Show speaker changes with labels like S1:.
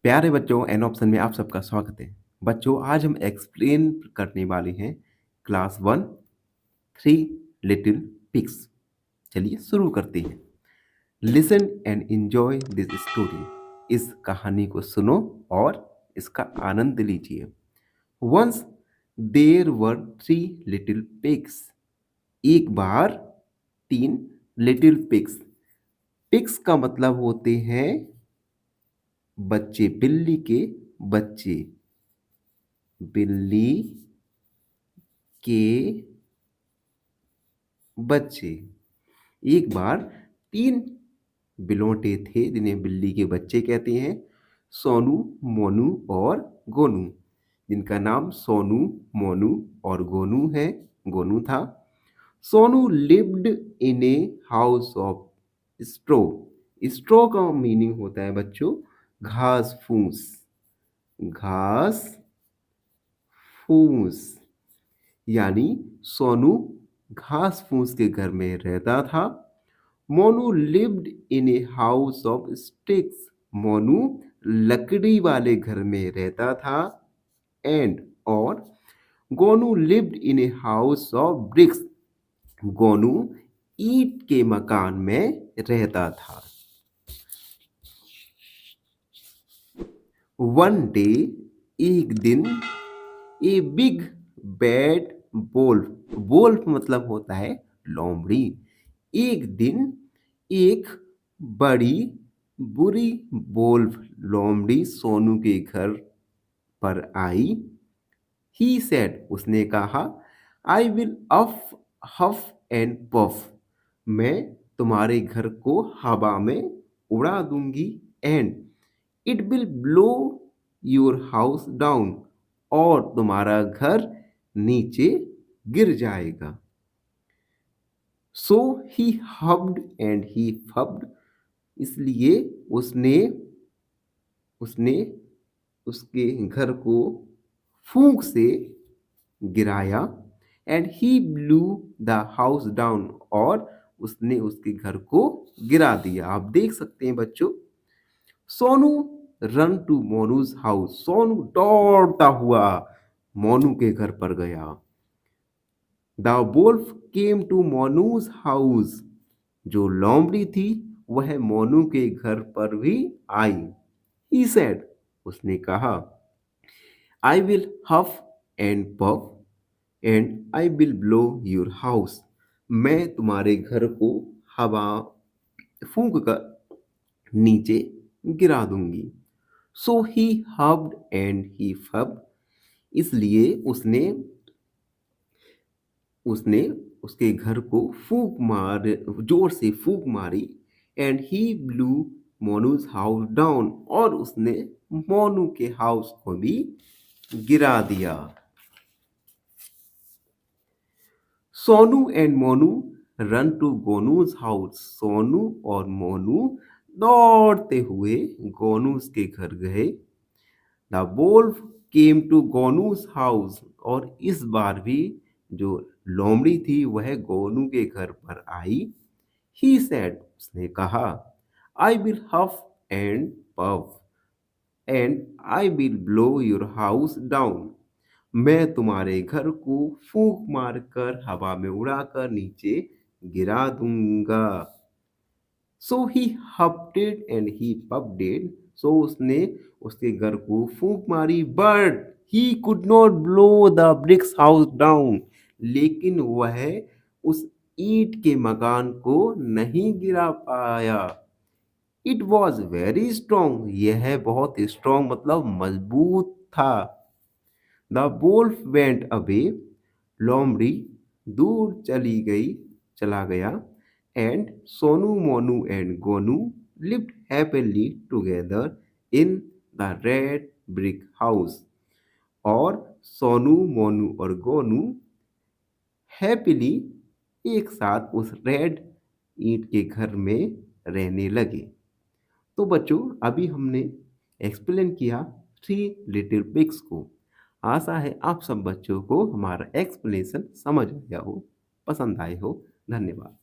S1: प्यारे बच्चों an option में आप सबका स्वागत है। बच्चों आज हम एक्सप्लेन करने वाले हैं class one three little pigs. चलिए शुरू करते हैं। Listen and enjoy this story. इस कहानी को सुनो और इसका आनंद लीजिए। Once there were three little pigs. एक बार तीन लिटिल पिग्स। पिग्स का मतलब होते हैं बच्चे, बिल्ली के बच्चे। बिल्ली के बच्चे। एक बार तीन बिलोटे थे जिन्हें बिल्ली के बच्चे कहते हैं, सोनू, मोनू और गोनू, जिनका नाम सोनू, मोनू और गोनू है। गोनू था। Sonu lived in a house of straw. Straw का मीनिंग होता है बच्चों घास फूस। घास फूस यानी सोनू घास फूस के घर में रहता था। Monu lived in a house of sticks. Monu लकड़ी वाले घर में रहता था। एंड और Gonu lived in a house of BRICS. Gonu ईंट के मकान में रहता था। वन डे एक दिन a big bad wolf. Wolf मतलब होता है लोमड़ी। एक दिन एक बड़ी बुरी वोल्फ लोमड़ी सोनू के घर पर आई। ही सेड उसने कहा, आई विल अफ हफ एंड पफ। मैं तुम्हारे घर को हवा में उड़ा दूंगी। And it will blow your house down. और तुम्हारा घर नीचे गिर जाएगा। So he huffed and he puffed. इसलिए उसने उसने उसके घर को फूंक से गिराया। And he blew the house down. और उसने उसके घर को गिरा दिया। आप देख सकते हैं बच्चों, Sonu run to Monu's house. Sonu दौड़ता हुआ मोनू के घर पर गया। The wolf came to Monu's house. जो लोमड़ी थी वह मोनू के घर पर भी आई। ही सेड उसने कहा, I will huff and puff and I will blow your house. मैं तुम्हारे घर को हवा फूंक कर नीचे गिरा दूंगी। सो he huffed and he puffed. इसलिए उसने उसने उसके घर को फूंक मार जोर से फूंक मारी। And he blew Monu's house down. और उसने मोनू के हाउस को भी गिरा दिया। Sonu and Monu run to Gonu's house. Sonu और मोनू दौड़ते हुए गोनूस के घर गए। The wolf came to Gonu's house. और इस बार भी जो लोमड़ी थी वह गोनू के घर पर आई। ही सेड उसने कहा, I will huff and puff and I will blow your house down. मैं तुम्हारे घर को फूंक मारकर हवा में उड़ाकर नीचे गिरा दूंगा। सो ही हफ्टेड एंड ही पफडेड। सो उसने उसके घर को फूंक मारी, but he could not blow the bricks house down. लेकिन वह उस ईंट के मकान को नहीं गिरा पाया। It was very strong. यह बहुत स्ट्रॉन्ग मतलब मजबूत था। The Wolff went away. लोमड़ी दूर चला गया। And Sonu, Monu and Gonu lived happily together in the red brick house. और सोनू, मोनू और गोनू हैप्पीली एक साथ उस रेड ईंट के घर में रहने लगे। तो बच्चों अभी हमने एक्सप्लेन किया थ्री लिटिल पिग्स को। आशा है आप सब बच्चों को हमारा एक्सप्लेनेशन समझ आया हो, पसंद आए हो। धन्यवाद।